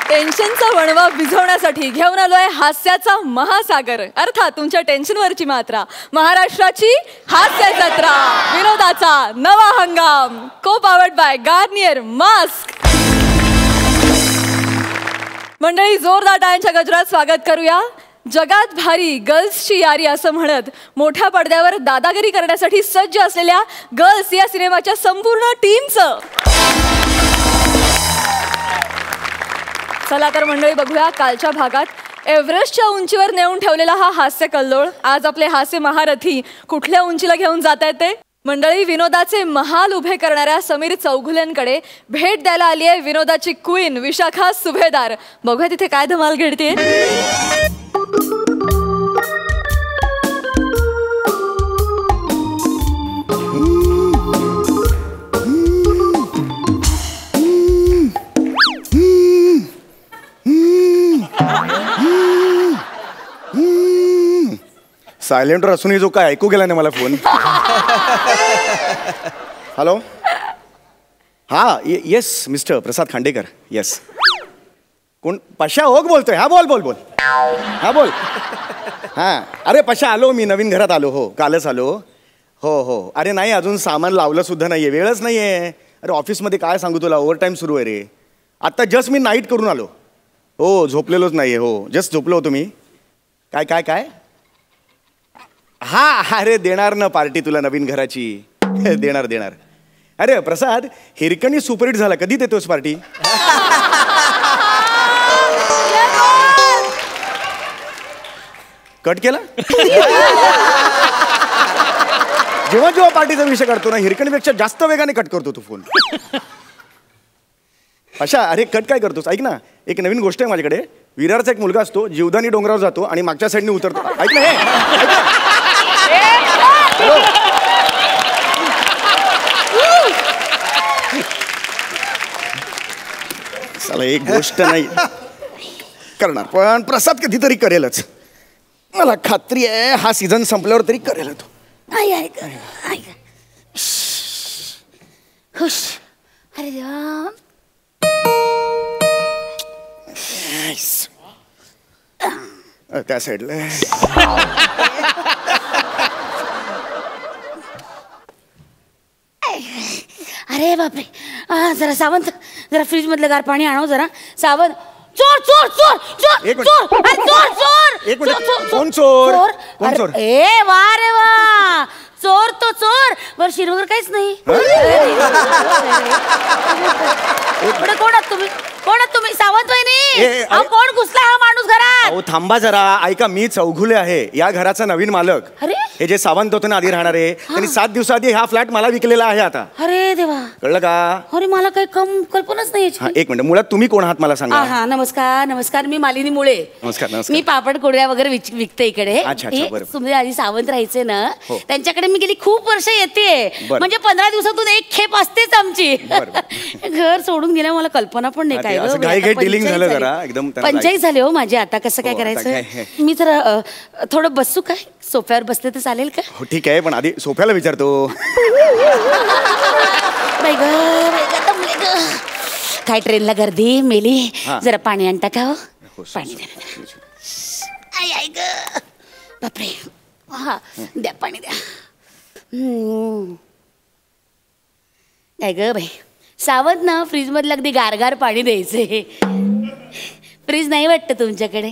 टेन्शनचा वणवा भिजवण्यासाठी घेऊन आलोय हास्याचा महासागर, अर्थात तुमच्या टेन्शनवरची मात्रा, महाराष्ट्राची हास्य जत्रा, विनोदाचा नवा हंगाम, को पावर्ड बाय गार्नियर मास्क. मंडळी, जोरदार टाळ्यांच्या गजरात स्वागत करूया जगात भारी गर्ल्सची यारी असं म्हणत मोठ्या पडद्यावर दादागिरी करण्यासाठी सज्ज असलेल्या गर्ल्स या सिनेमाच्या संपूर्ण टीमचं. चला तर मंडळी, बघूया कालच्या भागात एव्हरेस्टच्या उंचीवर नेऊन ठेवलेला हा हास्य कल्लोळ आज आपले हास्य महारथी कुठल्या उंचीला घेऊन जात आहेत ते. मंडळी, विनोदाचे महाल उभे करणाऱ्या समीर चौघुल्यांकडे भेट द्यायला आली आहे विनोदाची क्वीन विशाखा सुभेदार. बघूया तिथे काय धमाल घडते. सायलेंटवर असूनही जो काय ऐकू गेला नाही मला फोन. हॅलो, हा येस मिस्टर प्रसाद खांडेकर. येस, कोण? पशा ओक बोलतोय. हा बोल बोल बोल. हा बोल. हां, अरे पशा आलो मी, नवीन घरात आलो. हो, कालच आलो. हो हो, अरे नाही, अजून सामान लावलं सुद्धा नाही आहे, वेळच नाही आहे. अरे ऑफिसमध्ये काय सांगू तुला, ओव्हरटाईम सुरू आहे रे. आत्ता जस्ट मी नाईट करून आलो. हो, झोपलेलोच नाही आहे. हो, जस्ट झोपलो होतो मी. काय काय काय? हा, अरे देणार ना पार्टी तुला नवीन घराची. देणार देणार. अरे प्रसाद, हिरकणी सुपरहिट झाला, कधी देतोस पार्टी? कट केला? जेव्हा जेव्हा पार्टीचा विषय काढतो ना, हिरकणीपेक्षा जास्त वेगाने कट करतो तू फोन. अशा, अरे कट काय करतोस? ऐक ना, एक नवीन गोष्ट आहे माझ्याकडे. विरारचा एक मुलगा असतो, जीवदानी डोंगरावर जातो आणि मागच्या साईडने उतरतो. ऐक ना, हे चला, एक गोष्ट नाही करणार, पण प्रसाद कधीतरी करेलच. मला खात्री आहे हा सीझन संपल्यावर तरी करेल तो. अरे देवा, त्या साईडला. अरे बापरे, जरा सावंत, जरा फ्रीज मधलं गार पाणी आणव जरा. सावंत, चोर चोर चोर चोर एक चोर चोर चोर. एक मिनिट, कोण चोर? कोण चोर? ए वा रे वा, चोर तो चोर. वर शिर वगैरे काहीच नाही. कोण आहात तुम्ही? कोण आहात तुम्ही? सावंत वहिनी, कोण घुसला हा माणूस घरात? अहो थांबा जरा, ऐका, मी चौघुले आहे, या घराचा नवीन मालक. अरे, हे जे सावंत होते ना आधी राहणारे, त्यांनी 7 दिवसाआधी हा फ्लॅट मला विकलेला आहे आता. अरे देवा, कळलं का? अरे मला काही कल्पनाच नाही याची. एक मिनिट, मुळात तुम्ही कोण आहात मला सांगा. हा, नमस्कार नमस्कार, मी मालिनी मुळे. नमस्कार नमस्कार. मी पापड कुरड्या वगैरे विकते इकडे. अच्छा, बरं. तुम्ही आधी सावंत राहायचे ना, त्यांच्याकडे मी गेली खूप वर्ष येते. म्हणजे 15 दिवसातून एक खेप असतेच आमची. घर सोडून गेल्या मला कल्पना पण नाही. काय डीलिंग झालं जरा एकदम. पंचायत झाले हो माझे. आता कसं काय करायचं? मी जरा थोडं बसू काय? सोफ्यावर बसले तर चालेल का? हो ठीक आहे, पण आधी सोफ्याला विचारतो. काय ट्रेनला गर्दी मेली. जरा पाणी आणता का? हो, पाणी द्या. बापरे, हा द्या, पाणी द्या. काय ग बाई, सावंत ना फ्रीज मधलं अगदी गारगार पाणी द्यायचे. फ्रीज नाही वाटतं तुमच्याकडे?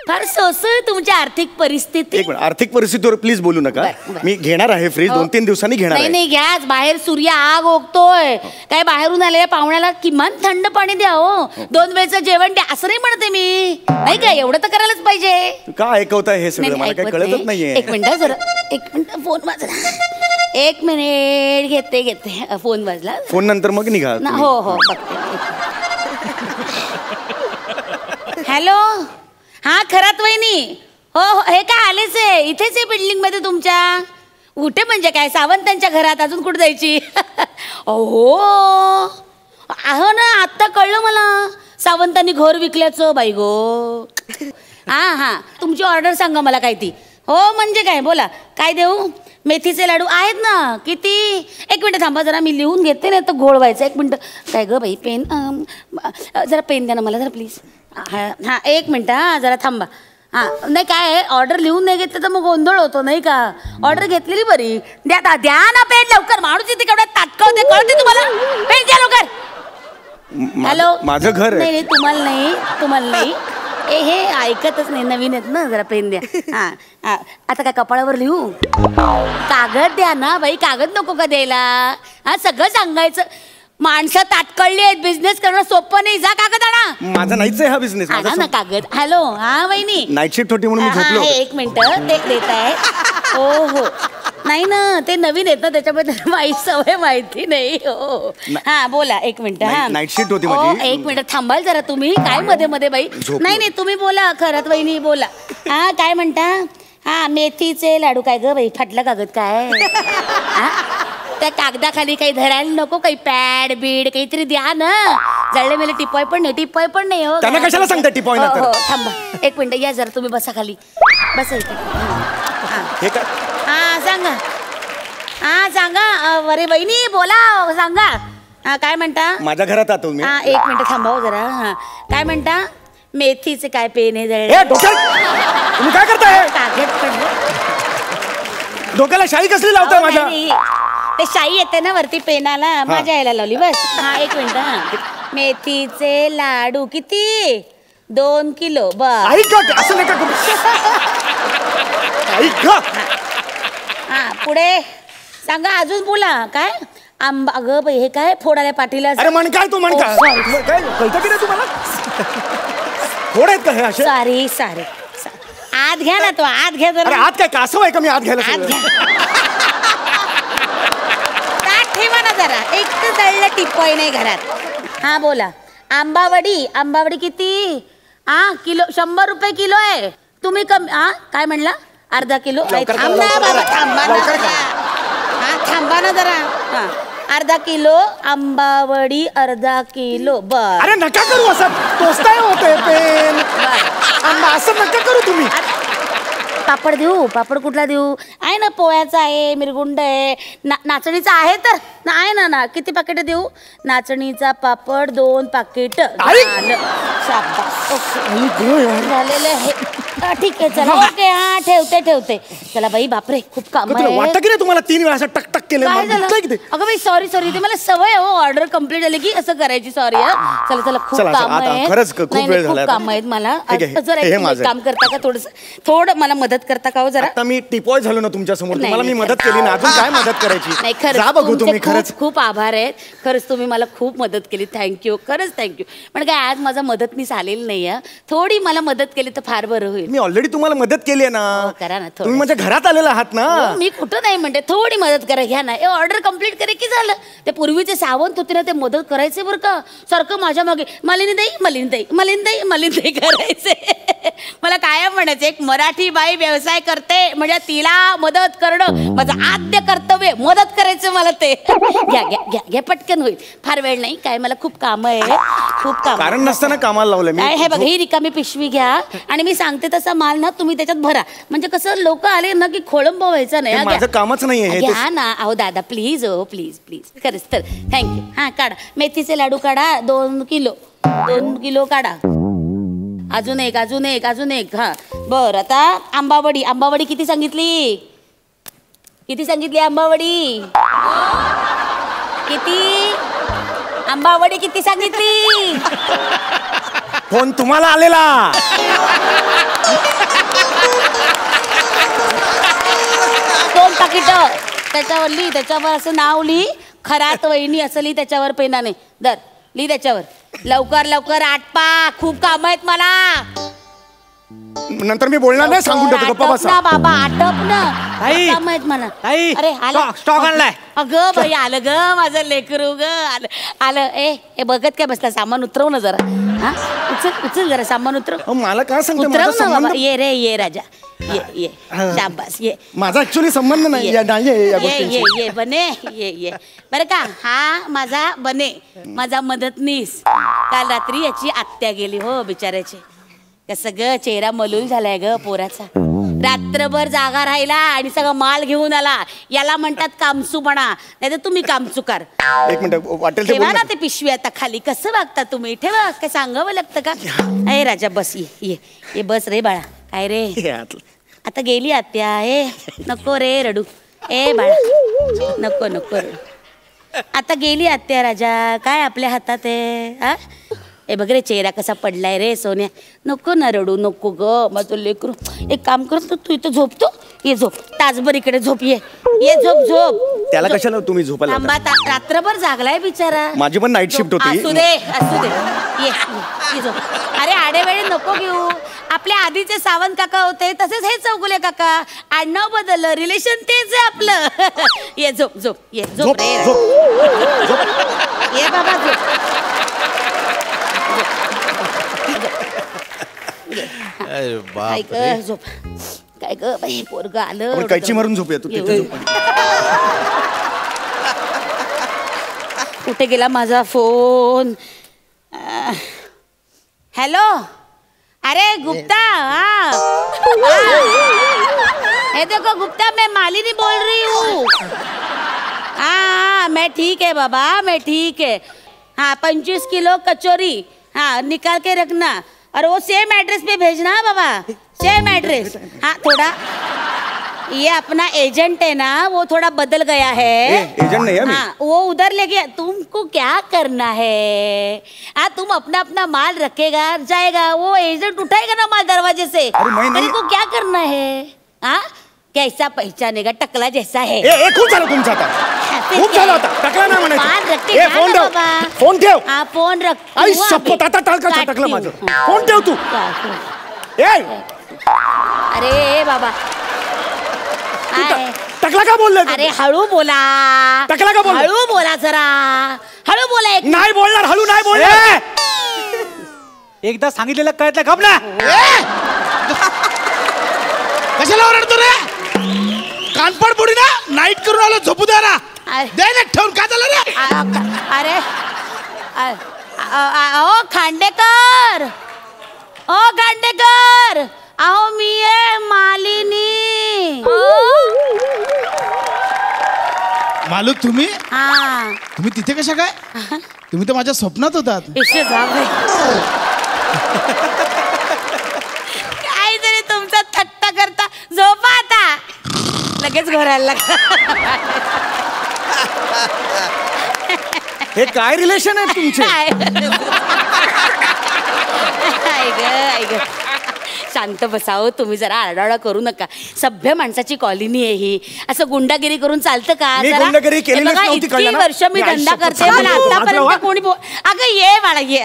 फार सोसळ तुमची आर्थिक परिस्थिती. एक मिनिट, आर्थिक परिस्थितीवर प्लीज बोलू नका. मी घेणार आहे फ्रीज, 2-3 दिवसांनी घेणार आहे. नाही घ्याच, बाहेर सूर्य आग ओकतोय. काय बाहेरून आलेल्या पाहुण्याला किमान थंड पाणी द्या हो. 2 वेळचं जेवण द्या, असं नाही म्हणते मी. नाही काय, एवढं तर करायलाच पाहिजे. काय ऐकवताय हे सगळं? मला काही कळतच नाहीये. एक मिनिट जरा, एक मिनिट, फोन वाजला. 1 मिनिट, घेते. फोन वाजला. फोन नंतर मग निघा. हो, हॅलो, हा खरात वहिनी. हो, हे काय आलेच आहे, इथेच आहे बिल्डिंग मध्ये तुमच्या. कुठे म्हणजे काय, सावंतांच्या घरात? अजून कुठे जायची? हो ना, आत्ता कळलं मला सावंतांनी घर विकल्याचं. बाई गो. हा, तुमची ऑर्डर सांगा मला काय ती. हो म्हणजे काय बोला, काय देऊ? मेथीचे लाडू आहेत ना, किती? एक मिनिट थांबा जरा, मी लिहून घेते ना, तर घोळ व्हायचं. एक मिनिट. काय ग बाई, पेन जरा पेन द्या ना मला जरा प्लीज. हां एक मिनिट, हां जरा थांबा. हां नाही काय आहे, ऑर्डर लिहून नाही घेतलं तर मग गोंधळ होतो नाही का? ऑर्डर घेतलेली बरी. द्या द्या ना पेन लवकर, माणूस इथे केवढ्या तात्काळ कळते तुम्हाला? पेन द्या लवकर. हॅलो, माझं घर नाही नाही तुम्हाला नाही हे ऐकतच नाही, नवीन आहेत ना, जरा पेन द्या. हा आता काय कपाळावर लिहू? कागद द्या ना बाई, कागद नको का द्यायला? हा सगळं सांगायचं. माणसं तात्कळली आहेत, बिझनेस करणं सोपं नाही. जा कागद आणा. माझा नाहीच आहे हा बिझनेस. ना कागद. हॅलो, हा वहिनी, नाईट शिफ्ट होती म्हणून मी झोपलो. एक मिनिट ते देत आहे. हो नाही ना, ते नवीन आहेत ना, त्याच्याबद्दल माहीत सवय माहिती नाही. हो हा बोला, एक मिनिट. हा नाईट शिफ्ट होती माझी. एक मिनिट थांबाल जरा तुम्ही. काय मध्ये मध्ये बाई? नाही तुम्ही बोला, खरंच वहिनी बोला. हा काय म्हणता? हा मेथीचे लाडू. काय ग बाई, फाटला कागद काय? त्या कागदाखाली काही धरायला नको, काही पॅड बीड काहीतरी द्या ना. जळले मेले टिपॉय पण नाही हो. त्यांना कशाला सांगता टिपॉय? हो थांबा एक मिनिट, या जरा तुम्ही बसा खाली, बसा इथे. हे काय? हा सांगा. अरे बहिणी बोला, सांगा. हा काय म्हणता? माझ्या घरात आतो मी. हा एक मिनिट थांबाव जरा. हा काय म्हणता? मेथीचे काय पेन आहे ए, जळले? तुम्ही काय करताय? कागद पडलं. डोक्याला शाई कसली लावताय माझ्या? ते शाई येते ना वरती पेनाला, माझ्या यायला लावली बस. हा एक मिनिट. हा मेथीचे लाडू किती? 2 किलो. बस. ऐक असं नका करू. ऐक. हा पुढे सांगा, अजून बोला. काय आंबा? अगं बाई हे काय फोडाल्या पाठीला? अरे म्हण काय तू म्हण काय? काय कळतं की नाही तुम्हाला? फोड आहेत का हे असे? सारे आत घ्या ना, तो आत घ्या जरा. अरे आत काय कासव आहे का मी आत घ्यायला? आत घ्या. ताट ठेवा ना जरा, एक तर जळलं टिपॉय नाही घरात. हा बोला. आंबावडी किती? किलो 100 रुपये किलो आहे. तुम्ही कमी काय म्हणला? अर्धा किलो. थांब ना बाबा, थांबा ना जरा. अर्धा किलो आंबावडी, अर्धा किलो. बर. अरे नका करू असं, टोचताय होते पेन. आंबा असं नका करू तुम्ही. पापड देऊ? पापड कुठला देऊ? आहे ना, पोळ्याचा आहे, मिरगुंड आहे, नाचणीचा आहे तर आहे ना. किती पाकिट देऊ? नाचणीचा पापड 2 पाकिट झालेलं आहे. ठीक आहे चला. ओके हा ठेवते. चला बाई, बापरे खूप काम आहे. वाटतं की नाही तुम्हाला 3 वेळा असं टक केलं? काय झालं? अगं बाई सॉरी ते मला सवय हो, ऑर्डर कम्प्लीट झाली की असं करायची. सॉरी. चला खूप काम आहे. खरंच खूप वेळ झाला. काम आहेत मला. जरा हे एक काम करता का? थोडं मला मदत करता का हो जरा? आता मी टिपॉय झालो ना तुमच्या समोर, तुम्हाला मी मदत केली ना, अजून काय मदत करायची? नाही खरंच जा बघू तुम्ही. खरंच खूप आभार आहेत. खरंच तुम्ही मला खूप मदत केली. थँक्यू, खरंच थँक्यू. पण काय आज माझा मदतनीस आलेली नाही. थोडी मला मदत केली तर फार बरं होईल. मी ऑलरेडी तुम्हाला मदत केली आहे ना. करा ना तुम्ही माझ्या घरात आलेला आहात ना. मी कुठं नाही म्हणते, थोडी मदत करा. घ्या ना, ऑर्डर कम्प्लीट करे की झालं. ते पूर्वीचे सावंत होते ना, ते मदत करायचे बरं का, सारखं माझ्या मागे मलिनताई करायचे. मला कायम म्हणायचे, एक मराठी बाई व्यवसाय करते म्हणजे तिला मदत करणं माझं आद्य कर्तव्य. मदत करायचं मला ते. घ्या पटकन होईल, फार वेळ नाही. काय मला खूप काम आहे, खूप काम. कारण नसताना कामाला लावलं मी. काय हे बघा, ही रिकामी पिशवी घ्या आणि मी सांगते तसा माल ना तुम्ही त्याच्यात भरा. म्हणजे कसं लोक आले ना की खोळंब व्हायचं नाही. माझं कामच नाहीये. घ्या ना. अहो दादा प्लीज, हो प्लीज खरंच तर थँक्यू. हा काढा, मेथीचे लाडू काढा 2 किलो काढा. अजून एक. हा बर. आता आंबावडी किती सांगितली? आंबावडी किती सांगितली? फोन तुम्हाला आलेला. दोन पाकिट त्याच्यावर असं नाव लिही, खरात वहिनी असं लिही त्याच्यावर पेनाने. दर लिही त्याच्यावर. लवकर आटपा, खूप काम आहेत मला. नंतर मी बोलणार नाही, सांगून देतो. गप्पा बसा बाबा, आटप ना. काम आहेत मला. अरे स्टॉक आणलाय. अगं बाई, आलं ग माझं लेकरू ग. आलं. ए बघत काय बसला? सामान उतरव ना जरा. हा उचल जरा सामान उतरव. मला काय सांगते? उतरव ना बाबा. ये राजा, ये शाबास, ये. माझा ऍक्च्युअली संबंध नाही. ये बने, ये बरं का. हा माझा बने, माझा मदतनीस. काल रात्री याची आत्या गेली हो बिचाऱ्याची. कसं ग, चेहरा मलूल झालाय ग पोराचा. रात्रभर जागा राहिला आणि सगळं माल घेऊन आला, याला म्हणतात कामचूपणा, नाही तर तुम्ही कामचुकार. एक मिनिट वाटेल ते ठेवा बोल ना ना. ते पिशवी आता खाली. कसं वागता तुम्ही? ठेवा. काय सांगावं लागतं का? अरे राजा बस, ये बस रे बाळा. काय रे हे आतलं. आता गेली आत्या. ए नको रे रडू. ए बाळा नको नको रडू. आता गेली आत्या राजा. काय आपल्या हातात आहे? हा ए बघ रे चेहरा कसा पडलाय रे सोन्या. नको ना रडू, नको ग माझं लेकरू. एक काम करतो, तू इथं झोपतो. ये झोप तासभर इकडे झोप. ये झोप. त्याला कशाला तुम्ही झोपायला थांबा, रात्रभर जागलाय बिचारा. माझी पण नाईट शिफ्ट होती. असू दे. ये झोप. अरे आडेवेळे नको घेऊ. आपल्या आधीचे सावंत काका होते तसेच हे चौगुले काका. आडनाव बदललं, रिलेशन तेच आहे आपलं. ये झोप. ये झोप रे. ये बाबा झोप. काय ग झोप. काय ग बाई पोरग आलं. आपण कैची मारून झोपूया. तू तिथे झोप. कुठे गेला माझा फोन? हेलो. अरे गुप्ता. हाँ ये देखो गुप्ता, मैं मालिनी बोल रही हूँ. हाँ मैं ठीक है बाबा, मैं ठीक है. हाँ 25 किलो कचौरी हाँ निकाल के रखना. और वो सेम एड्रेस पे भेजना बाबा. Same address. हाँ थोड़ा ये अपना एजेंट है ना, वो थोड़ा बदल गया है. एजेंट नहीं है मैं. हाँ वो उधर लेके. तुमको क्या करना है? हाँ तुम अपना माल रखेगा जाएगा, वो एजेंट उठाएगा ना माल दरवाजे से. तेरे को क्या करना है? हाँ कैसा पहचानेगा? टकला जैसा है. खूप झालं तुमचं आता. खूप झालं आता. टकला नाही म्हणायचं. माल रखे फोन ठेव. बाबा. फोन ठेव. हाँ फोन रख. आई शपथ आता टाळका टकलं माझं. फोन ठेव तू. अरे बाबा टकला का बोलला? अरे हळू बोला. टकला का बोलला? हळू बोला जरा. हळू बोला. नाही बोलणार. हळू नाही बोलणार. एकदा सांगितलेलं कळत गप ना. कशाला ओरडतो रे? कानपड बुडी ना. नाईट करून आलो, झोपू द्या ना. दे ना ठेवून. काय झालं रे? अरे ओ खांडेकर. ओ खांडेकर. अहो मी आहे मालिनी. मालू तुम्ही हा तुम्ही तिथे कशा काय? तुम्ही तर माझ्या स्वप्नात होतात. काय तरी तुमचा थट्टा करता. झोपा आता. लगेच घोरायला लागला. हे काय रिलेशन आहे तुमचे? ऐक शांत बसावं तुम्ही. जरा आरडाओरडा करू नका. सभ्य माणसाची कॉलनी आहे ही. असं गुंडागिरी करून चालतं का? मी गुंडागिरी केलेलीच बघा, नव्हती इतकी कळलं ना? वर्ष मी मी धंदा आयुष्यात करते, पण चालू आतापर्यंत होतो. कोणी अगं ये बाळा ये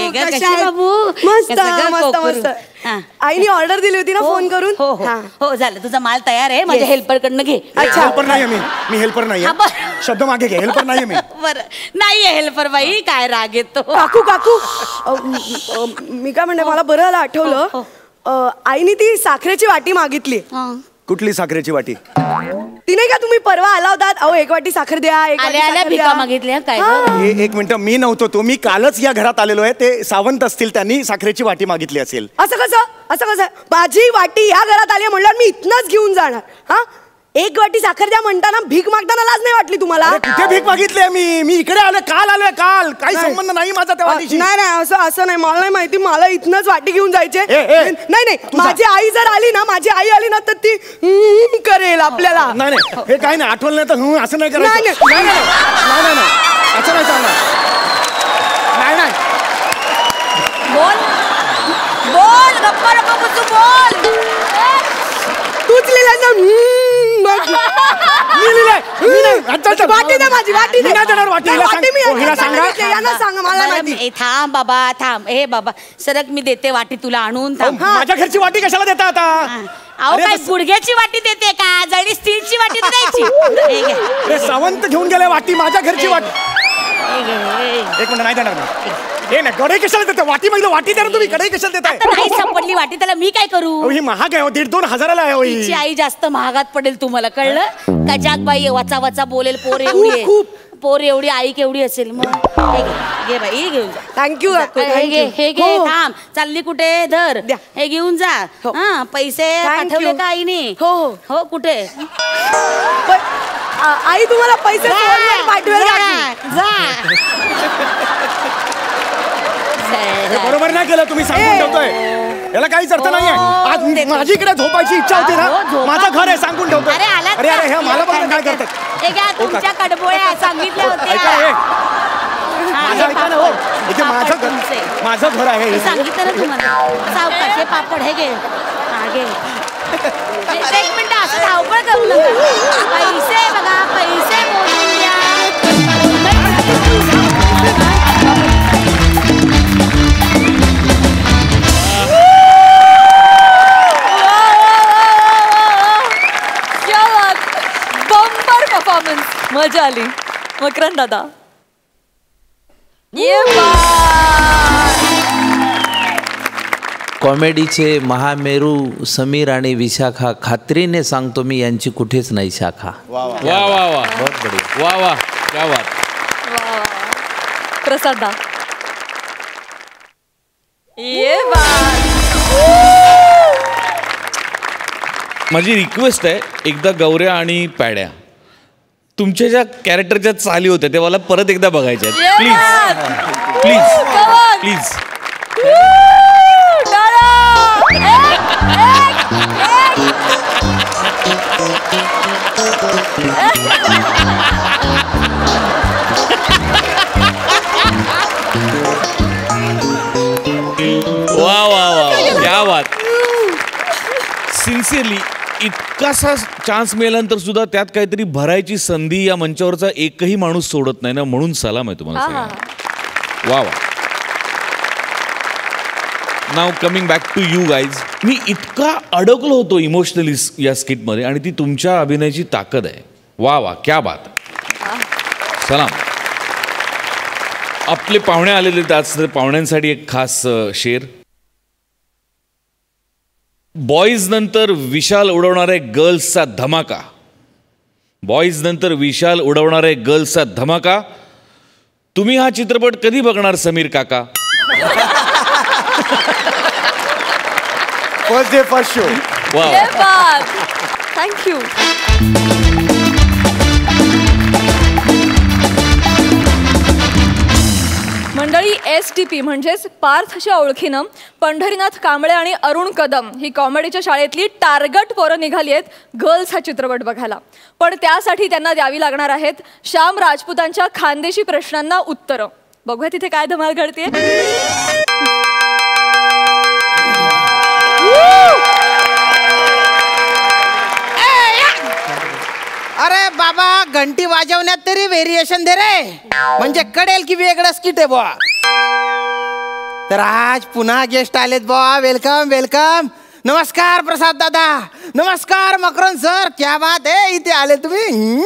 ग कशी बाबू. मस्त कसं ग, मस्त कोकरू? मस्त. हा. आईने ऑर्डर दिली होती ना फोन करून. हो हो हा. हो झालं. तुझा माल तयार आहे. माझ्या हेल्पर कडनं घे. हेल्पर नाही मी हेल्पर नाही. हा, बरं. शब्द मागे घे. हेल्पर नाही मी. बरं नाहीये हेल्पर बाई. काय राग येतो. काकू मी काय म्हणते, मला बरं आठवलं. आईने ती साखरेची वाटी मागितली. कुठली साखरेची वाटी? ती नाही का तुम्ही परवा आला होतात? अहो 1 वाटी साखर द्या. 1 वाटी आल्या साखर भिका द्या. मागितल्या काय हा. एक मिनिट. मी नव्हतो तो. मी कालच या घरात आलेलो आहे. ते सावंत असतील, त्यांनी साखरेची वाटी मागितली असेल. असं कसं? माझी वाटी या घरात आली म्हणल्यावर मी इथनच घेऊन जाणार. हा 1 वाटी साखर द्या म्हणताना भीक मागताना लाज नाही वाटली तुम्हाला? अरे कुठे भीक मागितली? मी इकडे आलोय. काल आलोय. काल काही संबंध नाही माझा त्या वाटीशी. नाही असं नाही. मला नाही माहिती. मला इथनच वाटी घेऊन जायचे. नाही माझी आई जर आली ना तर ती करेल आपल्याला. नाही हे काय नाही. आठवलं नाही तर असं नाही करायचं. नाही असं नाही चालणार. नाही बोल गप्पा नको बसू. बोल तूच लिहिलाय ना. मी लिहिलंय. वाटी दे माझी. वाटी मी नाही देणार वाटी. हिला सांग. हिला सांगा. यांना सांगा. मला माहिती. ए, थांब बाबा थांब. हे बाबा सरक मी देते वाटी तुला आणून. थांब. माझ्या घरची वाटी कशाला देता आता? अहो काय गुडघ्याची वाटी देते का? जळी स्टीलची वाटी द्यायची. हे घे. अरे सावंत घेऊन गेले वाटी. माझ्या घरची वाटी. हे घे, हे. एक मिनिट. नाही देणार मी. हे ना कढई कशाला देता? वाटी मागलं वाटी द्या ना तुम्ही, कढई कशाला देताय? आता नाही सापडली वाटी, त्याला मी काय करू? अहो, ही महाग आहे, 1,500-2,000 हजाराला आहे. तिची आई जास्त महागात पडेल तुम्हाला, कळलं का? जात बाई वचा वचा बोलेल, पोर एवढी आहे. पोर एवढी, आई केवढी असेल मग. हे घे बाई, घेऊन जा. थँक्यू. हे घे. थांब, चालली कुठे? धर, हे घेऊन जा. हा, पैसे पाठवले का आईने? हो हो. कुठे? आई तुम्हाला पैसे पाठवेल जा. हे बरोबर नाही केलं तुम्ही, सांगून ठेवतोय. याला काहीच अर्थ नाहीये. आज माझीकडे झोपायची इच्छा होती ना, माझं घर आहे, सांगून ठेवतो. अरे हे मला बघा काय करतात. हे घ्या तुमच्या कडबोळ्या, सांगितल्या होत्या. माझं घर आहे, सांगितलं ना तुम्हाला. सावकाश पापड हे घे. एक मिनिट, असं धावपळ करू नका. पैसे बघा, पैसे मोजून द्या. बंपर परफॉर्मन्स, मजा आली. मकरंद दादा, ये कॉमेडीचे महामेरू समीर आणि विशाखा, खात्रीने सांगतो मी, यांची कुठेच नाही शाखा. वा वा वा, बहुत बढिया. वा वा, क्या बात. प्रसाद दा, ये माझी रिक्वेस्ट आहे, एकदा गौऱ्या आणि पॅड्या तुमच्या ज्या कॅरेक्टरच्या चाली होत्या ते मला परत एकदा बघायच्या आहेत. Please please please. वा वा वा, क्या बात. सिन्सिअरली इतकासा चान्स मिळाल्यानंतर सुद्धा त्यात काहीतरी भरायची संधी या मंचावरचा एकही माणूस सोडत नाही ना, म्हणून सलाम आहे तुम्हाला सगळ्यांना. वा वा. Now coming back to you guys, मी इतका अडकलो होतो इमोशनली या स्किटमध्ये, आणि ती तुमच्या अभिनयाची ताकद आहे. वा वा, क्या बात. सलाम. आपले पाहुणे आलेले, त्याच पाहुण्यांसाठी एक खास शेर. बॉईज नंतर विशाल उडवणारे गर्ल्सचा धमाका. बॉईज नंतर विशाल उडवणारे गर्ल्सचा धमाका. तुम्ही हा चित्रपट कधी बघणार समीर काका? First day first show. वा, थँक्यू. मंडळी, STP म्हणजेच पार्थच्या ओळखीनं पंढरीनाथ कांबळे आणि अरुण कदम ही कॉमेडीच्या शाळेतली टार्गट पोरं निघाली आहेत गर्ल्स हा चित्रपट बघायला. पण त्यासाठी त्यांना द्यावी लागणार आहेत श्याम राजपूतांच्या खानदेशी प्रश्नांना उत्तरं. बघूया तिथे काय धमाल घडते. अरे बाबा, घंटी वाजवण्यात तरी व्हेरिएशन दे रे, म्हणजे कळेल की वेगळं स्किट आहे बुवा. तर आज पुन्हा गेस्ट आलेत बुवा. Welcome welcome. नमस्कार प्रसाद दादा, नमस्कार मकरंद सर, क्या बात आहे, इथे आले तुम्ही.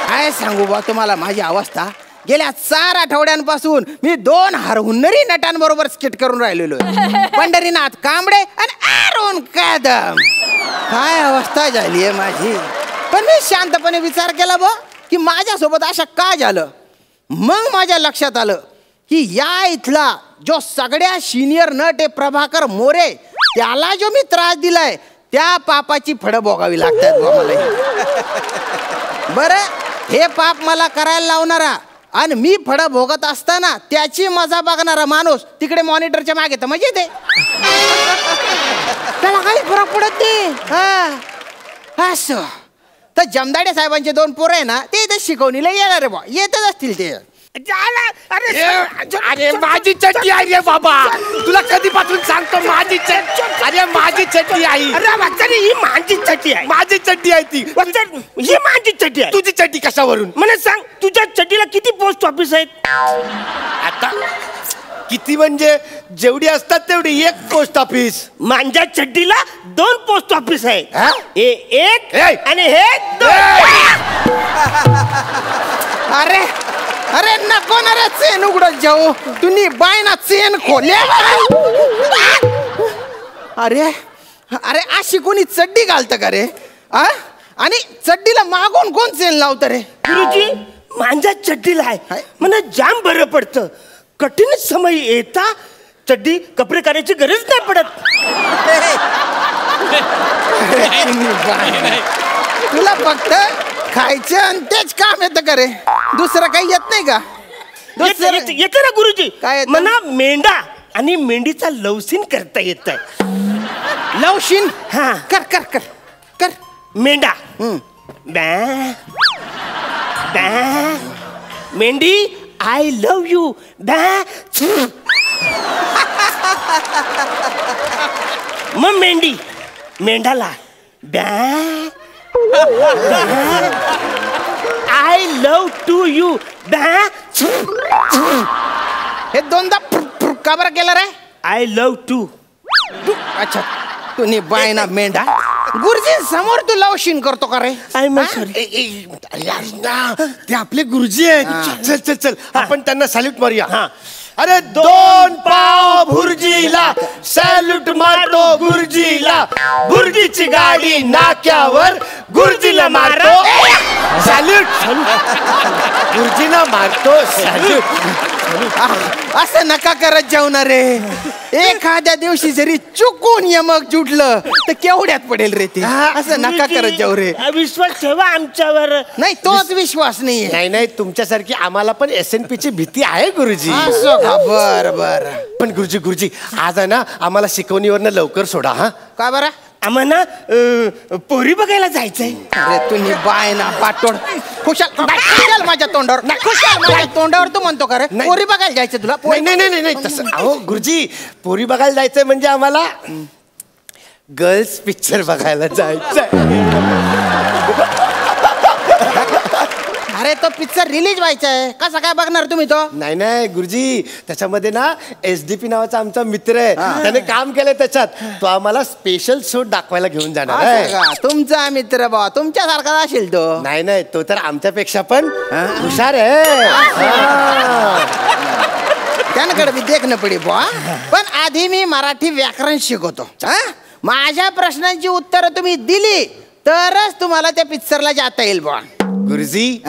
काय सांगू बुवा तुम्हाला माझी अवस्था. गेल्या 4 आठवड्यांपासून मी 2 हरहुन्नरी नटांबरोबर स्किट करून राहिलेलो आहे. पंढरीनाथ कांबळे आणि अरुण कदम. काय अवस्था झाली आहे माझी. पण मी शांतपणे विचार केला बा की माझ्यासोबत असं का झालं. मग माझ्या लक्षात आलं की या इथला जो सगळ्या सिनियर नट आहे प्रभाकर मोरे, त्याला जो मी त्रास दिलाय त्या पापाची फळं भोगावी लागतात मला. बरं, हे पाप मला करायला लावणारा आणि मी फळं भोगत असताना त्याची मजा बघणारा माणूस तिकडे मॉनिटरच्या मागे तर मजा येते, त्याला काही फरक पडत नाही. असं तर जमदाडे साहेबांचे 2 पोरं आहे ना, ते इथे शिकवणीला येणार आहे बा, येतच असतील ते. अरे माझी चड्डी आहे रे बाबा, तुला कधीपासून सांगतो माझी चड्डी. अरे माझी चड्डी आई. अरे ही माझी चड्डी आहे. माझी चड्डी आहे ती. ही माझी चड्डी आहे. तुझी चड्डी कशावरून मला सांग. तुझ्या चड्डीला किती पोस्ट ऑफिस आहेत आता? किती म्हणजे जेवढी असतात तेवढी एक पोस्ट ऑफिस. माझ्या चड्डीला 2 पोस्ट ऑफिस आहे. एक आणि हे 2. अरे अरे नको ना रे चेन उघडत जाऊ तुम्ही बाय ना चेन खोले अरे अरे अशी कोणी चड्डी घालतं का रे आणि चड्डीला मागून कोण चेन लावतं रे गुरुजी माझ्या चड्डीला आहे मला जाम बरं पडतं कठीण समय येता चड्डी कपडे करायची गरज नाही पडत तुला फक्त खायचं आणि तेच काम येतं का रे दुसरं काही येत नाही का येतं ना गुरुजी काय येतं? मला मेंढा आणि मेंढीचा लवसीन करता येत लवशीन हा कर कर कर कर मेंढा बॅ बॅ मेंढी आय लव यू बॅ मग मेंढी मेंढाला बॅ आय लव टू यू बॅ हे दोनदा का बरं केलं रे आय लव टू अच्छा तुम्ही बाय ना मेंढा गुरुजी समोर तू लवशीन करतो का रे आय मग सॉरी ते आपले गुरुजी आहेत चल चल चल आपण त्यांना सॅल्यूट मारूया अरे 2 पाव भुर्जीला सॅल्यूट मारतो गुरुजीला भुर्जीची गाडी नाक्यावर गुरुजीला मारतो सॅल्यूट गुरुजीला मारतो सॅल्यूट असं नका करत जाऊ ना रे एखाद्या दिवशी जरी चुकून यमक जुडलं तर केवढ्यात पडेल रे ते असं नका करत जाऊ रे विश्वास ठेवा आमच्यावर नाही तोच विश्वास नाहीये नाही नाही तुमच्यासारखी आम्हाला पण SNP ची भीती आहे गुरुजी बर बर पण गुरुजी गुरुजी आज आहे ना आम्हाला शिकवणीवरनं लवकर सोडा हा का बरं आम्हाला पोरी बघायला जायचंय अरे तुम्ही बाय ना पाटोड खुशाल माझ्या तोंडावर खुशाल माझ्या तोंडावर तू म्हणतो का रे पोरी बघायला जायचं तुला नाही नाही नाही नाही तसं अहो गुरुजी पोरी बघायला जायचंय म्हणजे आम्हाला गर्ल्स पिक्चर बघायला जायचंय अरे तो पिक्चर रिलीज व्हायचा आहे कसा काय बघणार तुम्ही तो नाही नाही गुरुजी त्याच्यामध्ये ना SDP नावाचा आमचा मित्र आहे त्याने काम केलंय त्याच्यात तो आम्हाला स्पेशल शो दाखवायला घेऊन जाणार आहे तुमचा मित्र बा तुमच्यासारखा असेल तो नाही नाही तो तर आमच्यापेक्षा पण हुशार आहे त्याकडे मी देखणं पडी बुवा पण आधी मी मराठी व्याकरण शिकवतो माझ्या प्रश्नांची उत्तरं तुम्ही दिली तरच तुम्हाला त्या पिक्चरला जाता येईल बुवा गुरुजी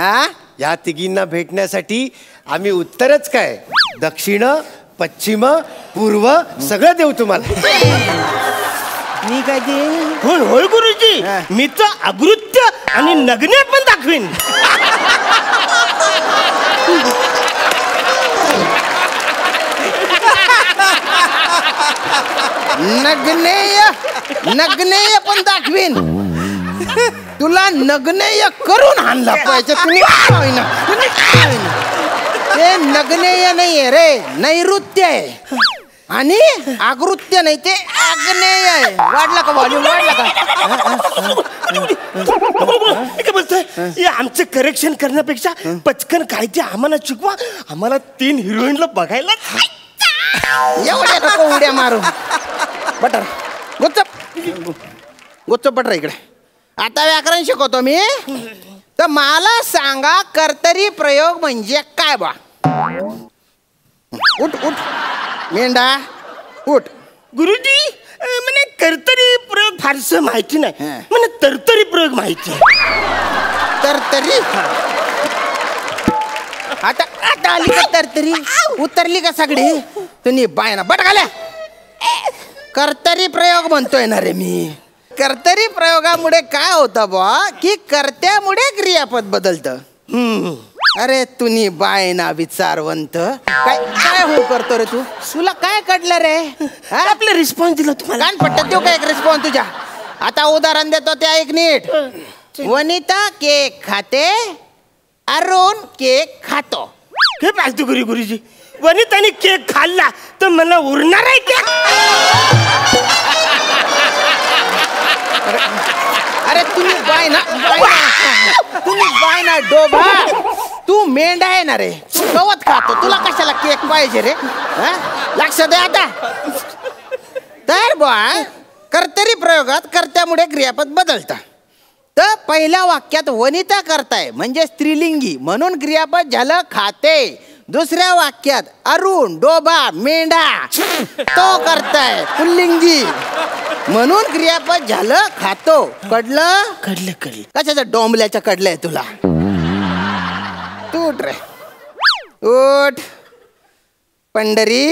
या तिघींना भेटण्यासाठी आम्ही उत्तरच काय दक्षिण पश्चिम पूर्व सगळं देऊ तुम्हाला मी काय ते होय होय गुरुजी मी तर अगृत्य आणि नग्न पण दाखवीन नग्नेय पण दाखवीन तुला नग्नेय करून आणला पाहिजे तुम्ही ते नग्नेय नाहीये रे नैऋत्य आहे आणि आकृत्य नाही ते आग्नेय आहे वाढला का व्हॉल्यूम वाढला काय बोलतोय आमचं करेक्शन करण्यापेक्षा पचकन काय ते आम्हाला शिकवा आम्हाला 3 हिरोईनला बघायला एवढ्या नको उड्या मारू बटर गोच्च बटर इकडे आता व्याकरण शिकवतो मी तर मला सांगा कर्तरी प्रयोग म्हणजे काय बा उठ उठ मेंढा उठ गुरुजी म्हणजे कर्तरी प्रयोग फारसं माहिती नाही म्हणजे तरतरी प्रयोग माहिती तरतरी आता आता आली का तरतरी उतरली का सगळी तुम्ही बायना बट घाल्या कर्तरी प्रयोग म्हणतोय ना रे मी कर्तरी प्रयोगामुळे काय होतं बा की कर्त्यामुळे क्रियापद बदलतं अरे तुम्ही बाय ना विचारवंत काय काय हो करतो रे तुला काय कळलं रे आपला रिस्पॉन्स दिला तुम्हाला कान पट्ट्यात देऊ का एक रिस्पॉन्स तुझ्या आता उदाहरण देतो ते ऐक नीट वनिता केक खाते अरुण केक खातो हे पाहतो गुरुजी वनिताने केक खाल्ला तर मला उरणार आहे केक अरे तुम्ही बाय ना तुम्ही बाय ना डोबा तू मेंढा आहे ना रे तू गवत खातो तुला कशाला केक पाहिजे रे लक्ष दे आता तर बा कर्तरी प्रयोगात कर्त्यामुळे क्रियापद बदलतं तर पहिल्या वाक्यात वनिता करताय म्हणजे स्त्रीलिंगी म्हणून क्रियापद झालं खाते. दुसऱ्या वाक्यात अरुण डोबा मेंढा तो करताय पुल्लिंगी म्हणून क्रियापद झालं खातो. कळलं? कळलं कळलं. कशाचं डोंबल्याचं कळलंय तुला? तू उठ रे उठ. पंढरी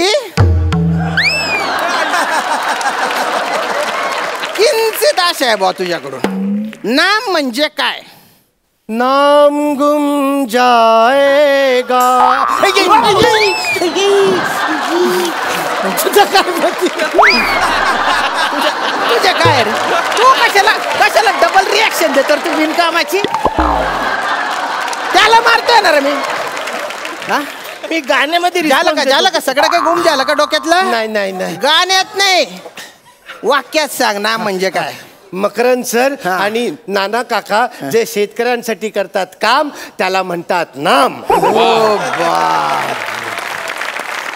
किंचित आशा आहे बा तुझ्याकडून. नाम म्हणजे काय? नाम गुम जाएगा. तुझ्या काय रे? तू कशाला डबल रिॲक्शन देतो तू बिनकामाची? त्याला मारतोय ना रे मी. हा मी गाण्यामध्ये झालं का सगळं काय गुम झालं का डोक्यातलं? नाही नाही नाही. गाण्यात नाही वाक्यात सांग नाम म्हणजे काय? मकरंद सर आणि नाना काका जे शेतकऱ्यांसाठी करतात काम त्याला म्हणतात नाम.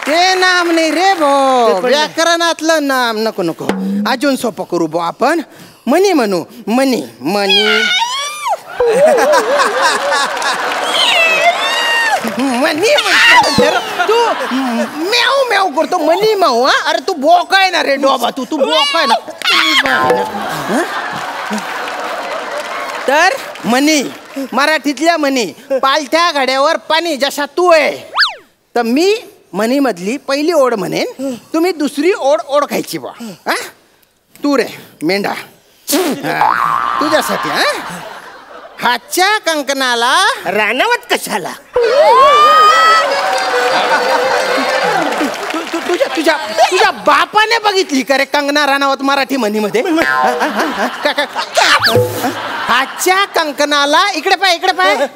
ते नाम नाही रे भो, व्याकरणातलं नाम. नको नको अजून सोपं करू भो आपण. मनी म्हणू. मनी मनी मनी तू म्याव म्याव करतो मनी माऊ. हा अरे तू बोकाय ना रे डोबा. तू बोकाय ना. तर मनी मराठीतल्या मनी पालथ्या घड्यावर पाणी जशा तू आहे. तर मी मनी मधली पहिली ओढ म्हणेन, तुम्ही दुसरी ओढ ओळखायची बा. हा तू रे मेंढा तुझ्यासाठी. हा हातच्या कंकणाला रानावत कशाला? तुझ्या बापाने बघितली का रे कंगना राणावत मराठी म्हणीमध्ये? हातच्या कंकणाला इकडे पाय.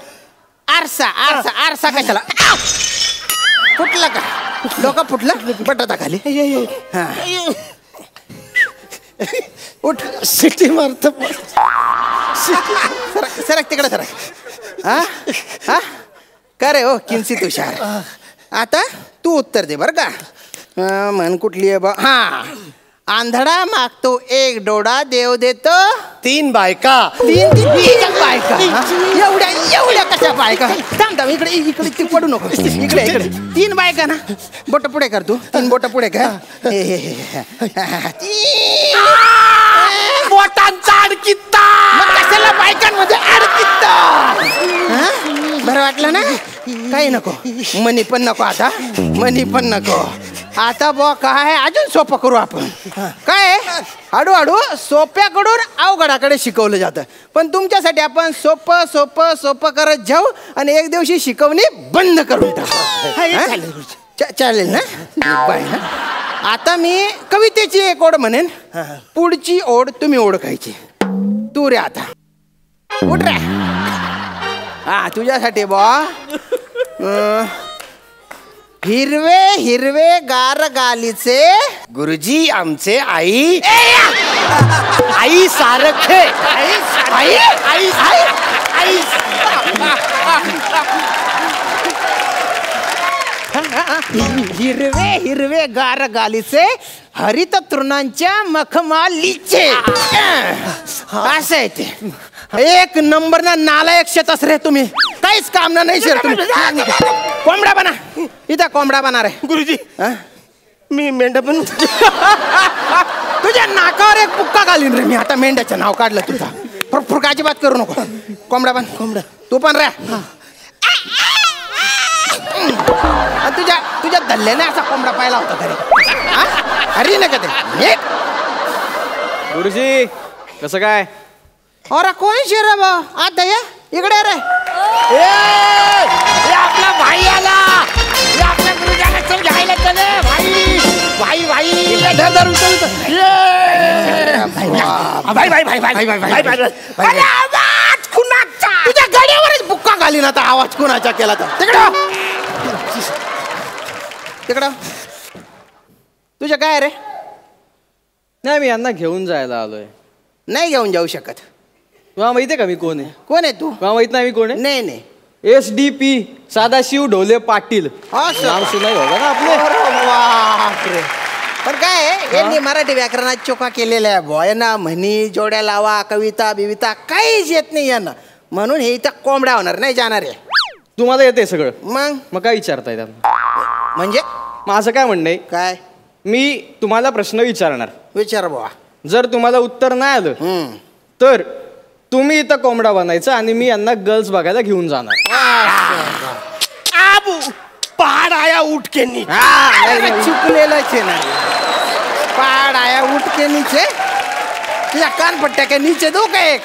आरसा कशाला? फुटलं का? डोकं फुटलं? बटाटा खाली. उठ. सिटी मारत. सरक तिकडे सरक. हा का रे हो किंचित हुशार. आता तू उत्तर दे बर का. म्हण कुठली आहे बा? हा आंधळा मागतो एक डोळा देव देतो 3 बायका. 3 बायका. एवढ्या कशा बायका? थांब इकडे पडू नको. इकडे 3 बायका ना. बोट पुढे कर तू. 3 बोट पुढे कर. बोटांचा अडकित्ता. कशाला बायकांमध्ये अडकित्ता? बरं वाटलं ना? काही नको. मनी पण नको. आता मनी पण नको. आता बो काय अजून सोपं करू आपण. काय हळूहळू सोप्याकडून अवघडाकडे शिकवलं जातं. पण तुमच्यासाठी आपण सोपं सोपं सोपं करत जाऊ आणि एक दिवशी शिकवणी बंद करून टाकू. चालेल ना? बाय. आता मी कवितेची एक ओढ म्हणेन, पुढची ओढ तुम्ही ओळखायची. तू रे आता उठ रे. हा तुझ्यासाठी बा. हिरवे हिरवे गार गालीचे गुरुजी आमचे आई आई सारखे. आई आई आई हिरवे हिरवे गार गालीचे हरित तृणांच्या मखमालीचे. असं आहे ते. एक नंबर ना नालायक शेतस रे तुम्ही. काहीच काम ना नाही शेर तुम्ही. कोंबडा बना. इथं कोंबडा बना रे. गुरुजी मी मेंढा पण. तुझ्या नाकावर एक पुक्का घालीन रे मी. आता मेंढ्याचं नाव काढलं तुझा. फुरकाची बात करू नको. कोंबडा बन. कोंबडा तू पण रे. तुझ्या धल्ल्याने असा कोंबडा पाहिला होता घरी. हरी ना कधी. गुरुजी कसं काय? अरे कोण शेर बा? आता या इकडे रे. आपला भाई आला. आपल्या गुरुजाला चल घ्यायला चले. भाई धर धर उचल. आवाज कुणाचा? तुझ्या गाड्यावरच बुक्का घालीन आता. आवाज कुणाचा केला तर. तिकडं तुझ्या काय रे? नाही मी यांना घेऊन जायला आलोय. नाही घेऊन जाऊ शकत. तुम्हाला माहिती आहे का मी कोण आहे? कोण आहे तू? तुम्हाला माहित नाही मी कोण आहे? नाही. SDP सदाशिव ढोले पाटील. नाव सुनाई होगा ना आपले. बापरे. पण काय आहे, यांनी मराठी व्याकरणात चोका केलेला आहे बुवा. यांना म्हणी, जोड्या लावा, कविता बिविता काहीच येत नाही यांना. म्हणून हे इथं कोंबड्या होणार नाही जाणार आहे. तुम्हाला येते सगळं, मग काय विचारताय त्याला? म्हणजे माझं काय म्हणणं आहे, काय मी तुम्हाला प्रश्न विचारणार. विचार बुवा. जर तुम्हाला उत्तर नाही आलं तर तुम्ही इथं कोंबडा बनायचं आणि मी यांना गर्ल्स बघायला घेऊन जाणार. आबू पहाड आया उठ के नीचे. चुकलेलंच आहे ना. पहाड आया उठ के नीचे. तुझ्या कानपट्ट्या काय नीचे दो का एक.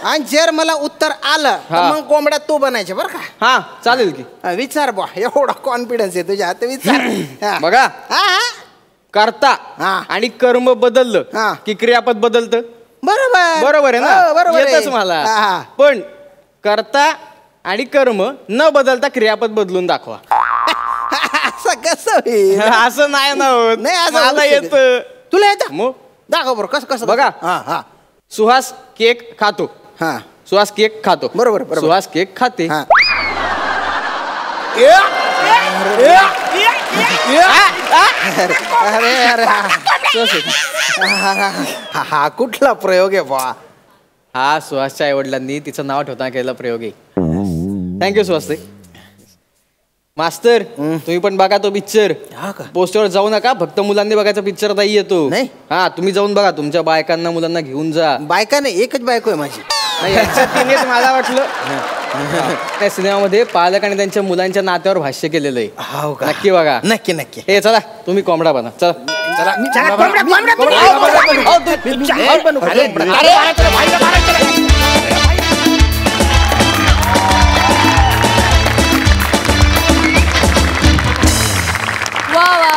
आणि जर मला उत्तर आलं तर मग कोंबड्या तू बनायचे बरं का. हा चालेल की. विचार बुवा, एवढा कॉन्फिडन्स आहे तुझ्या हात, विचार. बघा, हा करता आणि कर्म बदललं की क्रियापद बदलतं. बरोबर आहे ना. बरोबर येतच मला. पण करता आणि कर्म न बदलता क्रियापद बदलून दाखवा. असं कसं होईल? असं नाही ना होत. नाही, मला येत. तुला येतं मग दाखव बरं कसं कसं. बघा, हा सुहास केक खातो. हा सुहास केक खातो. बरोबर. सुहास केक खाते. अरे हा कुठला प्रयोग आहे बा. हा सुहासच्या आईवडिलांनी तिचं नाव ठेवताना केलेला प्रयोग आहे. थँक्यू सुहास. मास्तर तुम्ही पण बघा तो पिक्चर. पोस्टरवर जाऊ नका, फक्त मुलांनी बघायचा पिक्चर नाही येतो. नाही? हा तुम्ही जाऊन बघा, तुमच्या बायकांना मुलांना घेऊन जा. बायका नाही, एकच बायको आहे माझी. तिनेच मला वाटलं त्या सिनेमामध्ये पालक आणि त्यांच्या मुलांच्या नात्यावर भाष्य केलेलं आहे. नक्की बघा. नक्की. हे चला तुम्ही कोंबडा बना. चला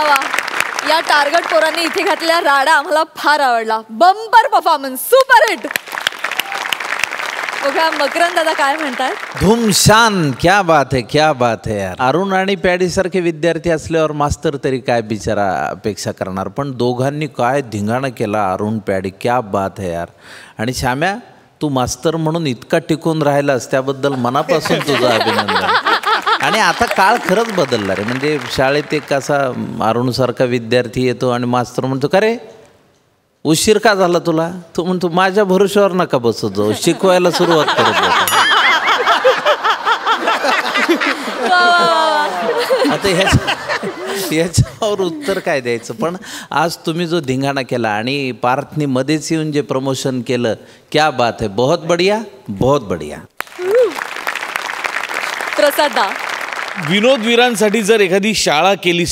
वा. या टार्गेट पोरांनी इथे घातलेला राडा आम्हाला फार आवडला. Bumper performance, super hit. बघा मकरंद दादा काय म्हणतात. धूमशान, क्या बात है, क्या बात है यार. अरुण आणि पॅडी सारखे विद्यार्थी असल्यावर मास्तर तरी काय बिचारा अपेक्षा करणार, पण दोघांनी काय धिंगाणा केला अरुण पॅडी, क्या बात है यार. आणि श्याम्या, तू मास्तर म्हणून इतका टिकून राहिलास त्याबद्दल मनापासून तुझं अभिनंदन. आणि आता काळ खरंच बदलला रे. म्हणजे शाळेत एक असा अरुणसारखा विद्यार्थी येतो आणि मास्तर म्हणतो, का रे उशीर का झाला तुला? तू म्हणतो माझ्या भरोश्यावर नका बसत जाऊ, शिकवायला सुरुवात करत जातो. आता याच्यावर उत्तर काय द्यायचं. पण आज तुम्ही जो धिंगाणा केला आणि पार्थनी मध्येच येऊन जे प्रमोशन केलं, क्या बात है, बहुत बढ़िया, बहुत बढ़िया. प्रसादा, विनोदवीरांसाठी जर एखादी शाळा केली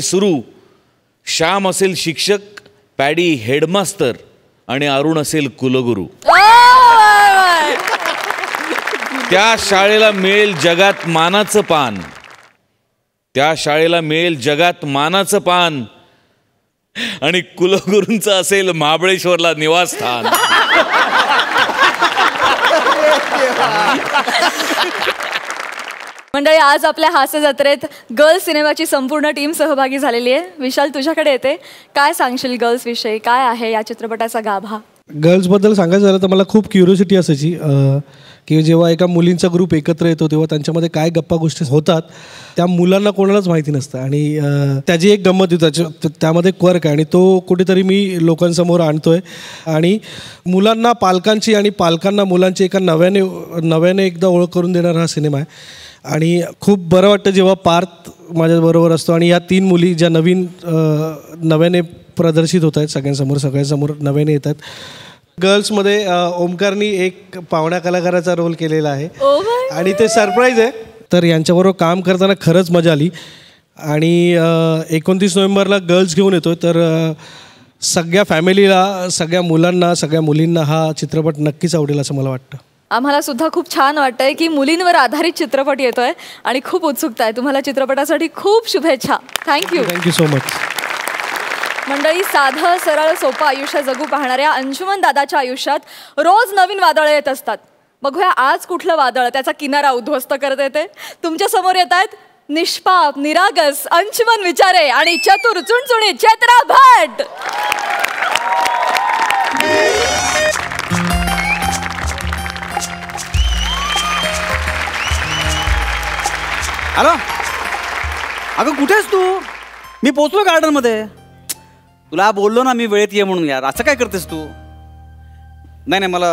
सुरू, श्याम असेल शिक्षक, पॅडी हेडमास्टर आणि अरुण असेल कुलगुरू. त्या शाळेला मिळेल जगात मानाचं पान. आणि कुलगुरूंचं असेल महाबळेश्वरला निवासस्थान. मंडळी, आज आपल्या हास्य जत्रेत गर्ल्स सिनेमाची संपूर्ण टीम सहभागी झालेली आहे. विशाल, तुझ्याकडे येते. काय सांगशील गर्ल्स विषयी? काय आहे या चित्रपटाचा गाभा? गर्ल्सबद्दल सांगायचं झालं तर मला खूप क्युरियोसिटी असायची की जेव्हा एका मुलींचा ग्रुप एकत्र येतो तेव्हा त्यांच्यामध्ये काय गप्पा गोष्टी होतात त्या मुलांना कोणालाच माहिती नसतं. आणि त्याची एक गंमत होती, त्यामध्ये क्वर्क आहे आणि तो कुठेतरी मी लोकांसमोर आणतोय. आणि मुलांना पालकांची आणि पालकांना मुलांची एका नव्याने एकदा ओळख करून देणारा हा सिनेमा आहे. आणि खूप बरं वाटतं जेव्हा पार्थ माझ्याबरोबर असतो आणि या 3 मुली ज्या नव्याने प्रदर्शित होत आहेत सगळ्यांसमोर नव्याने येतात. गर्ल्समध्ये ओमकारनी एक पाहुण्या कलाकाराचा रोल केलेला आहे आणि ते सरप्राईज आहे. तर यांच्याबरोबर काम करताना खरंच मजा आली. आणि 29 नोव्हेंबरला गर्ल्स घेऊन येतो, तर सगळ्या फॅमिलीला, सगळ्या मुलांना, सगळ्या मुलींना हा चित्रपट नक्कीच आवडेल असं मला वाटतं. आम्हाला सुद्धा खूप छान वाटतंय की मुलींवर आधारित चित्रपट येतोय आणि खूप उत्सुकता आहे. तुम्हाला चित्रपटासाठी खूप शुभेच्छा. Thank you so much. मंडळी, साधं सरळ सोपं आयुष्य जगू पाहणाऱ्या अंशुमन दादाच्या आयुष्यात रोज नवीन वादळं येत असतात. बघूया आज कुठलं वादळ त्याचा किनारा उद्ध्वस्त करत येते. तुमच्या समोर येत आहेत निष्पाप, निरागस अंशुमन विचारे आणि चतुर चुणचुणी चैत्रा भट. हॅलो अगं कुठेस तू? मी पोचलो गार्डन मध्ये. तुला बोललो ना मी वेळेत ये म्हणून यार. असं काय करतेस तू? नाही नाही, मला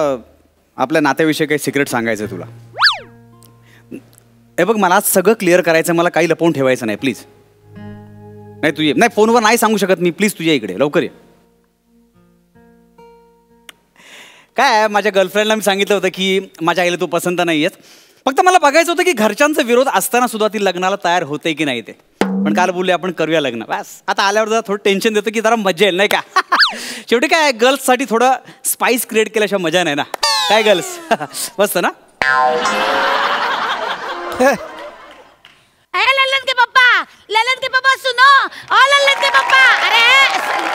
आपल्या नात्याविषयी काही सिक्रेट सांगायचं तुला. हे बघ, मला सगळं क्लिअर करायचं, मला काही लपवून ठेवायचं नाही प्लीज. नाही तू ये. नाही, फोनवर नाही सांगू शकत मी. प्लीज तुझ्या इकडे लवकर ये. काय माझ्या गर्लफ्रेंडला मी सांगितलं होतं की माझ्या आईला तू पसंत नाही आहेस. फक्त मला बघायचं होतं की घरच्यांचा विरोध असताना सुद्धा ती लग्नाला तयार होते की नाही ते. पण काल बोलले आपण करूया लग्न. बस आता आल्यावर जरा थोडं टेन्शन देतं की जरा मजा येईल नाही का. शेवटी काय गर्ल्ससाठी थोडं स्पाइस क्रिएट केल्याशिवाय मजा नाही ना. काय गर्ल्स मस्त ना. ललन के पापा सुनो. ओ ललन के पापा, अरे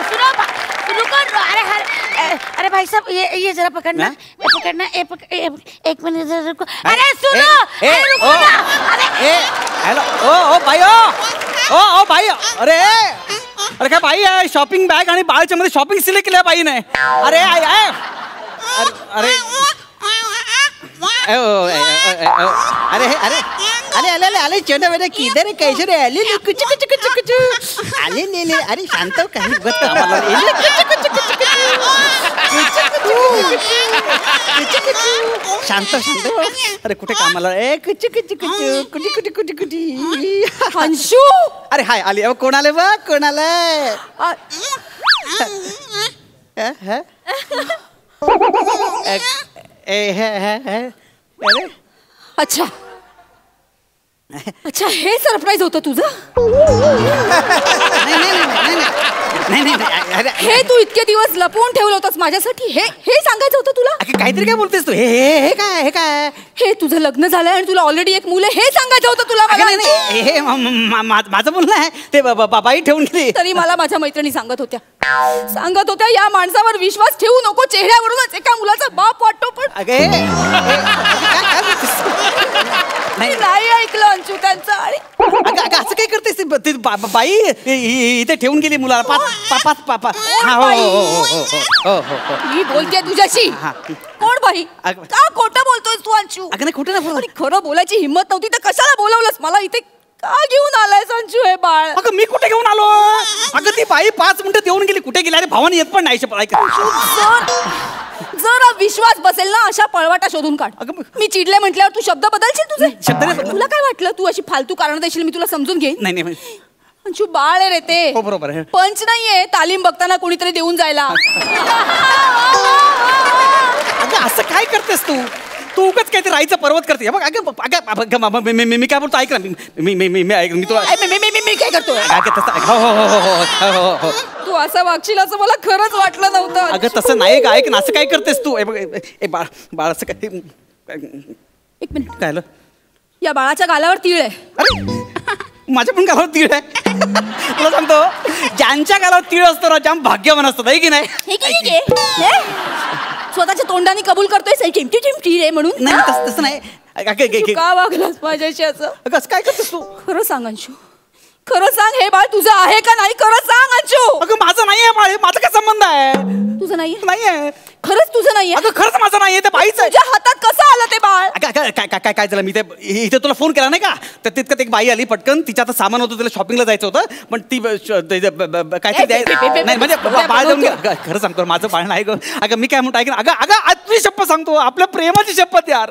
सुनो रुको. अरे भाई साहब ये जरा पकड़ना. एक मिनट जरा रुको. अरे सुनो. रुको ना. अरे हेलो. ओ भाई. ओ भाई. अरे काय बाई आहे. शॉपिंग बॅग आणि बाळच्या मध्ये शॉपिंग सिलेक्ट केल्या बाईने. अरे अरे अरे अरे अरे अरे अरे छोटा बेटा किधर है, कैसे रे? अले कुछ कुछ कुछ कुछ अले ले ले. अरे शांत हो, काही उगत कामाला. शांत शांत. अरे कुठे कामाला? ए कुछ कुछ कुछ कुटी कुटी कुटी कुटी. अंशू. अरे हाय आली. अब कोण आले बघ, कोण आलंय? अरे अच्छा अच्छा, हे सरप्राईज होतं तुझं. हे तू इतके दिवस लपवून ठेवलं होतंस माझ्यासाठी. हे सांगायचं होतं तुला. काहीतरी काय बोलतेस तू? हे काय हे काय? हे तुझं लग्न झालंय आणि तुला ऑलरेडी एक मुलं, हे सांगायचं होतं तुला मला. हे माझं बोलणं आहे ते. बाई ठेवून गेली. तरी मला माझ्या मैत्रिणी सांगत होत्या या माणसावर विश्वास ठेवू नको. चेहऱ्यावरूनच एका मुलाचा बाप वाटतो. पण नाही ऐकलं अंशू त्यांचं. आणि असं काय करतेस? बाई इथे ठेवून गेली मुलाला. मी बोलते तुझ्याशी. कोण बाई? का खोटं बोलतोय तू अंशू? अगं खोटं नाही. खरं बोलायची हिंमत नव्हती तर कशाला बोलवलंस मला इथे? का घेऊन आलाय अंशू हे बाळ? अगं मी कुठे घेऊन आलो? अगं ती बाई 5 मिनिटं देऊन गेली. कुठे गेली? अरे भावाने येत पण नाही. जर विश्वास बसेल ना अशा पळवाटा शोधून काढ. मी चिडले म्हटल्यावर तू शब्द बदलशील तुझे? तुला काय वाटलं तू अशी फालतू कारण देशील मी तुला समजून घेईन? नाही अंशू बाळ आहे रे ते. हो बरोबर आहे. पंच नाहीये तालीम बघताना कोणीतरी देऊन जायला. अगं असं काय करतेस तू? तू उगाच काय ते राईचं पर्वत करते. बघ अगं मी काय बोलतो ऐक ना. मी तुला मी काय करतोय? तू असं वागशील असं मला खरंच वाटलं नव्हतं. अगं तसं नाही का. ऐक ना, असं काय करतेस तू? बाळ असं काय? एक मिनिट. काय झालं? या बाळाच्या गालावर तीळ आहे. अरे माझ्या पण गालावर तीळ आहे. तुला सांगतो, ज्यांच्या गालावर तीळ असतो ना जाम भाग्यवान असतात. आहे की नाही? स्वतःच्या तोंडाने कबूल करतोय चिमटी चिमटी रे म्हणून. नाही तसं नाही. का वागलास माझ्याशी असं? अगं असं काय करतेस तू? खरं सांग अंशू. खरं सांग, हे बाळ तुझं आहे का नाही? खरं सांग अंशू. अगं माझं नाही आहे बाळ. माझा काय संबंध आहे? तुझं नाहीये? नाही आहे. खरंच तुझं नाहीये? अगं खरंच माझं नाहीये. ते बाईचं. तुझ्या हातात कसं आलं ते बाळ? काय झालं? मी ते इथे तुला फोन केला नाही का? तर तितकं एक बाई आली पटकन. तिच्या आता सामान होतं, तिला शॉपिंगला जायचं होतं. पण ती काहीतरी नाही म्हणजे बाळ देऊन गेला. खरं सांगतो माझं बाळ नाही गं. अगं मी काय म्हणतो ऐक ना. अगं तुझी शपथ सांगतो. आपल्या प्रेमाची शपथ यार.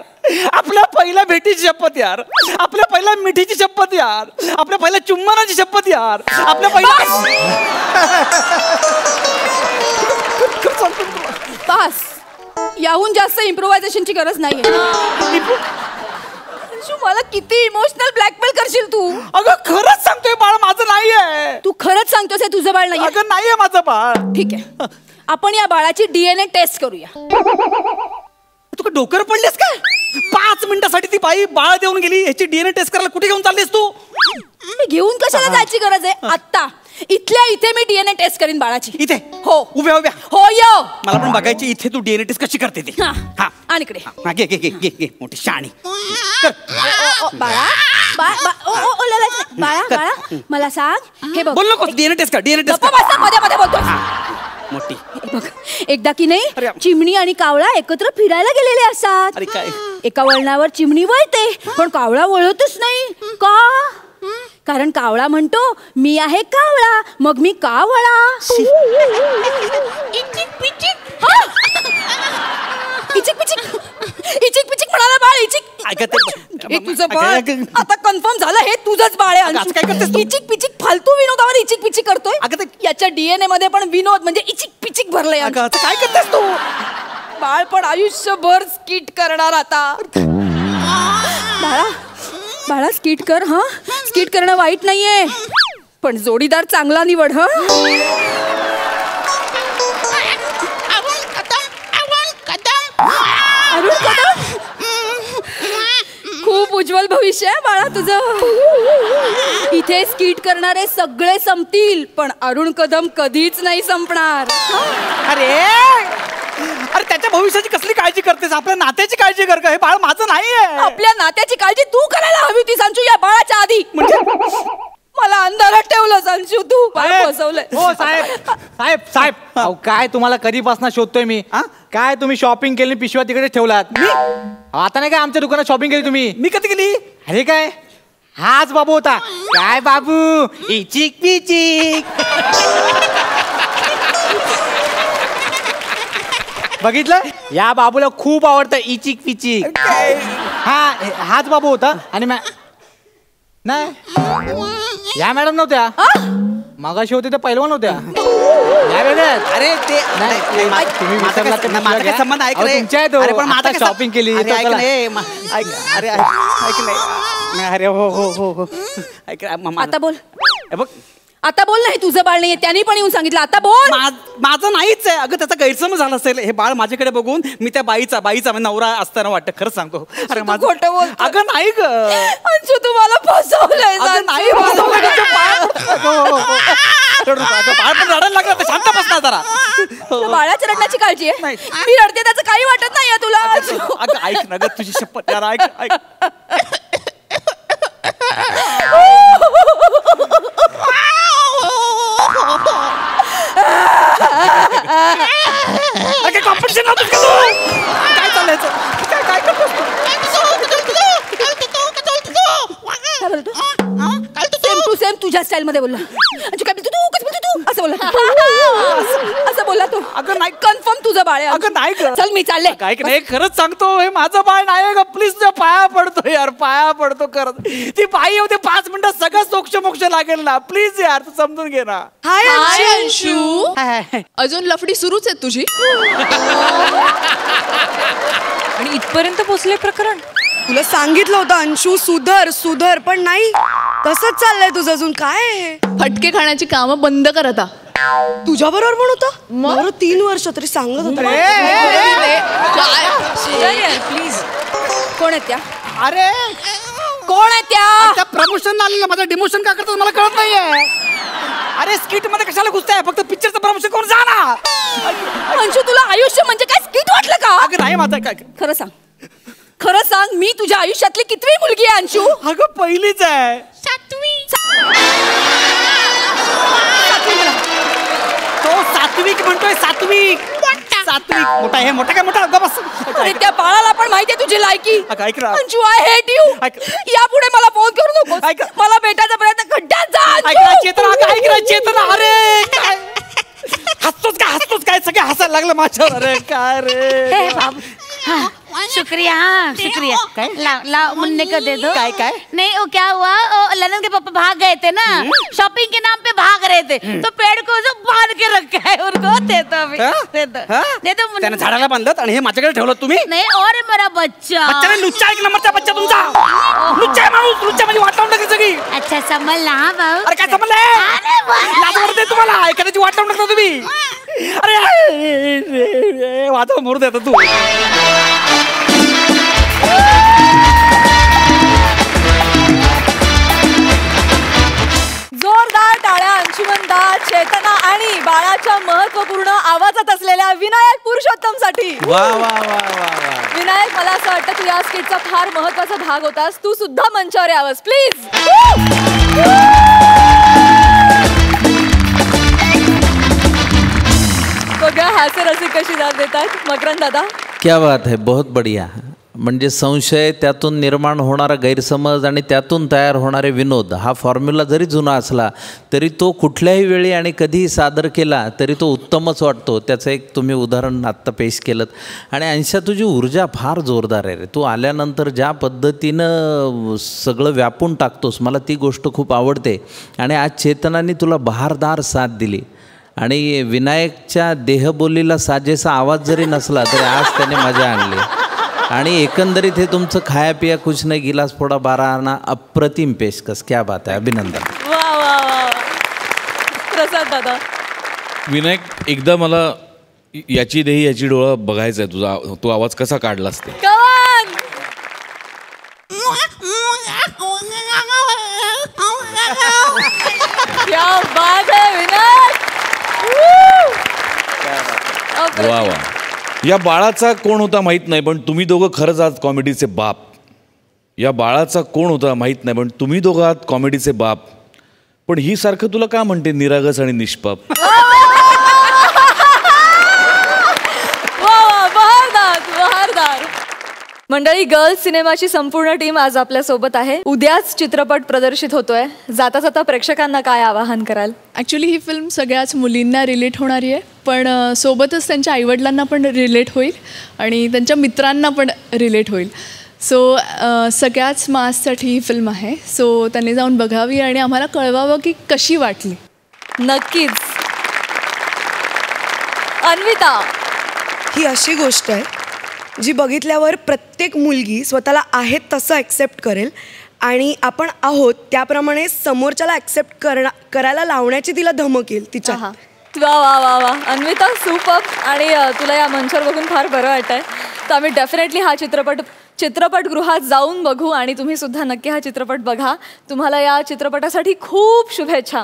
आपल्या पहिल्या भेटीची शपथ यार. आपल्या पहिल्या मिठीची शपथ यार. आपल्या पहिल्या चुंबनाची शपथ यार. आपल्या पहिल्या बस. याहून जास्त इम्प्रोव्हायझेशनची गरज नाहीये. मला किती इमोशनल ब्लॅकमेल करशील तू? अगं खरंच सांगतोय बाळ माझं नाहीये. तू खरंच सांगतोस हे तुझं बाळ नाही? अगं नाहीये माझं बाळ. ठीक आहे, आपण या बाळाची DNA टेस्ट करूया. तू डोकर पडलेस काय? 5 मिनिटासाठी ती बाई बाळ देऊन गेली. याची DNA टेस्ट करायला कुठे घेऊन चाललीस तू? घेऊन कशाला जायची गरज आहे? आता इथल्या इथे मी DNA टेस्ट करीन बाळाची. इथे? हो. उभ्या उभ्या? हो यो. मला पण बघायची इथे तू DNA टेस्ट कशी करते ती. आणि इकडे घे घे घे घे घे मोठी शाणी. बाळा बाळा मला सांग. हे बघ. बोल नको. DNA टेस्ट कर. DNA टेस्ट कर. मध्ये मध्ये बोलतो मोठी. बघ एकदा की नाही चिमणी आणि कावळा एकत्र फिरायला गेलेले असतात. अरे काय? एका वळणावर चिमणी वळते पण कावळा वळतच नाही. का? कारण कावळा म्हणतो मी आहे कावळा, मग मी कावळा. इचिक पिचिक इचिक पिचिक म्हणाला बाळ. इचिक हे तुझं बाळ आता कन्फर्म झालं, हे तुझंच बाळ आहे अंशू. काय करतेस तू? इचिक पिचिक फालतू विनोदावर इचिक पिचिक करतोय. याच्या डीएनए मध्ये पण विनोद म्हणजे इचिक पिचिक भरलंय. काय करतेस तू? बाळ पण आयुष्यभर स्किट करणार आता. बाळा बाळा स्किट कर. हा स्किट करणं वाईट नाहीये, पण जोडीदार चांगला निवड. हा अरुण कदम, खूप उज्ज्वल भविष्य आहे बाळा तुझं. इथे स्किट करणारे सगळे संपतील, पण अरुण कदम कधीच नाही संपणार. अरे अरे त्याच्या भविष्याची कसली काळजी करतेस? आपल्या नात्याची काळजी कर का? हे बाळ माझं नाहीये. आपल्या नात्याची काळजी तू करायला हवी होती संशू या बाळाच्या आधी. मला अंधारात ठेवलं संशू, तू फसवलंय. हो साहेब साहेब साहेब, अहो काय तुम्हाला कधीपासून शोधतोय मी. काय तुम्ही शॉपिंग केली, पिशव्या तिकडे ठेवलात? आता नाही काय आमच्या दुकानात शॉपिंग केली तुम्ही? मी कधी केली? अरे काय हाच बाबू होता काय? बाबू इचिक पिचिक बघितलं, या बाबूला खूप आवडतं इचिक पिचिक. हाच बाबू होता. आणि नाही या मॅडम नव्हत्या, मगाशी होते तर पहिलवान होत्या. अरे ते तुम्ही विसरला माझा काय संबंध आहे का रे? तुमच्या अरे पण माझा शॉपिंग केली. अरे ऐक नाही. अरे हो हो हो हो ऐक. आता बोल, बघ आता बोल. नाही तुझं बाळ नाहीये, त्यांनी पण येऊन सांगितलं. आता बोल. माझं नाहीच आहे. अगं त्याचा गैरसमज झाला असेल. हे बाळ माझ्याकडे बघून मी त्या बाईचा नवरा असताना वाटतं. खरंच सांगतो. अरे माझं खोटं बोल. अगं नाही ग अंशू, तुम्हाला फसवलंय. नाही बाळ पण रडायला लागला तर शांत बसणार जरा. बाळाच्या रडण्याची काळजी आहे. मी रडते त्याचं काही वाटत नाहीये तुला. अगं ऐक ना ग, तुझी शपथ यार, ऐक ऐक. अरे कॉम्पिटिशन नव्हतं का तू? काय चालायचं? काय करतोस तू? सेम तुझ्या स्टाईल मध्ये बोलला. काय बोलतो तू? कसं बोलतो तू? असं बोलला. असं बोलला तू. अगं नाही, कन्फर्म तुझं बाळ आहे. अगं नाही. चल मी चालले. काय नाही, खरंच सांगतो हे माझं बाळ नाही ग. प्लीज तुझ्या पाया पडतो यार, पाया पडतो. खरंच ती बाई होते 5 मिनिटं सगळं सोक्ष मोक्ष लागेल ना. प्लीज यार तू समजून घे ना. हाय अंशू, अजून लफडी सुरूच आहे तुझी. आणि इथपर्यंत पोहोचले प्रकरण. तुला सांगितलं होतं अंशू सुधर सुधर, पण नाही. तसंच चाललंय तुझं अजून. काय फटके खाण्याची कामं बंद कर आता. तुझ्या बरोबर पण होतं? बरोबर 3 वर्ष तरी सांगत होतं. प्लीज. कोण आहे त्या? अरे कोण आहे त्या? प्रमोशन आलेलं, माझं डिमोशन का करतो मला कळत नाहीये. अरे स्किट मध्ये कशाला घुसताय? फक्त पिक्चरचं प्रमोशन करून जा ना. अंशू तुला आयुष्य म्हणजे काय स्किट वाटलं का? अगं नाही माझं काय. खरं सांग, खरं सांग, मी तुझ्या आयुष्यातली कितवी मुलगी आहे अंशू? अगं पहिलीच आहे. 7वी. तो सात्विक म्हणतोय. सात्विक मोठा हे मोठा काय मोठा. बस अरे त्या बाळाला पण माहितीये तुझी लायकी. ऐक ना अंशू, आय हेट यू. यापुढे मला फोन करू नको. मला भेटायचा प्रयत्न खड्ड्यात जा. चेतना ऐक ना चेतना. अरे काय हसतोच काय सगळे हसायला लागलं माझ्यावर. अरे काय रे. शुक्रिया. हाँ शुक्रिया. लाओ मुन्ने को दे दो. काय नहीं वो क्या हुआ, ललन के पापा भाग गए थे ना, शॉपिंग के नाम पे भाग रहे थे, तो पेड़ को जो बांध के रखा है उनको दे दो अभी. दे दो. त्याने झाडाला बांधलं आणि हे माझ्याकडे ठेवलं तुम्ही. नहीं और मेरा बच्चा. बच्चा लुच्चा. 1 नंबरचा बच्चा तुमचा. लुच्चा आहे माणूस. लुच्चा म्हणजे वाट लावून टाकायचं की. अच्छा समजला. हाँ भाऊ. अरे काय समजलंय? लाज वाटते तुम्हाला? एखाद्याची वाट लावून टाकता तुम्ही. अरे वाचा मोरू देता तू. जोरदार टाळ्या अंशुमनदा, चेतना आणि बाळाच्या महत्वपूर्ण आवाजात असलेल्या विनायक पुरुषोत्तमसाठी. वा वा वा वा. विनायक, मला असं वाटतं तू या स्किटचा फार महत्वाचा भाग होतास. तू सुद्धा मंचावर यावंस प्लीज. बघा हास्य रसिक कशी दाद देतात. मकरंद दादा, क्या बात है, बहुत बढ़िया. म्हणजे संशय, त्यातून निर्माण होणारा गैरसमज आणि त्यातून तयार होणारे विनोद, हा फॉर्म्युला जरी जुना असला तरी तो कुठल्याही वेळी आणि कधीही सादर केला तरी तो उत्तमच वाटतो. त्याचं एक तुम्ही उदाहरण आत्ता पेश केलं. आणि अंशा, तुझी ऊर्जा फार जोरदार आहे रे. तू आल्यानंतर ज्या पद्धतीनं सगळं व्यापून टाकतोस, मला ती गोष्ट खूप आवडते. आणि आज चेतनाने तुला बहारदार साथ दिली. आणि विनायकच्या देहबोलीला साजेसा आवाज जरी नसला तरी आज त्याने मजा आणली. आणि एकंदरीत हे तुमचं खाया पिया कुछ नाही गिलास फोडा 12 आणा अप्रतिम पेशकश. क्या बात आहे, अभिनंदन. वा वा वा. प्रसाद दादा. विनायक, एकदा मला याची देही याची डोळा बघायचा आहे तुझा. तो आवाज कसा काढलास ते. कमान. क्या बात है विनायक. वा वा. या बाळाचा कोण होता माहित नाही, पण तुम्ही दोघं खरंच आज कॉमेडीचे बाप. या बाळाचा कोण होता माहित नाही, पण तुम्ही दोघं आहात कॉमेडीचे बाप. पण ही सारखं तुला का म्हणते निरागस आणि निष्पाप. बहारदार. मंडळी, गर्ल्स सिनेमाची संपूर्ण टीम आज आपल्या सोबत आहे. उद्याच चित्रपट प्रदर्शित होतोय. जाता जाता प्रेक्षकांना काय आवाहन कराल? ॲक्च्युली ही फिल्म सगळ्याच मुलींना रिलेट होणारी आहे, पण सोबतच त्यांच्या आईवडिलांना पण रिलेट होईल आणि त्यांच्या मित्रांना पण रिलेट होईल. सो सगळ्याच माससाठी ही फिल्म आहे. सो त्यांनी जाऊन बघावी आणि आम्हाला कळवावं की कशी वाटली. नक्कीच. अन्विता. ही अशी गोष्ट आहे जी बघितल्यावर प्रत्येक मुलगी स्वतःला आहे तसं ॲक्सेप्ट करेल आणि आपण आहोत त्याप्रमाणे समोरच्याला ॲक्सेप्ट करायला लावण्याची तिला धमक येईल तिच्या. वा वा वा वा. अन्विता, सुपर. आणि तुला या मंचावर बघून फार बरं वाटतंय. तर आम्ही डेफिनेटली हा चित्रपटगृहात जाऊन बघू आणि तुम्ही सुद्धा नक्की हा चित्रपट बघा. तुम्हाला या चित्रपटासाठी खूप शुभेच्छा.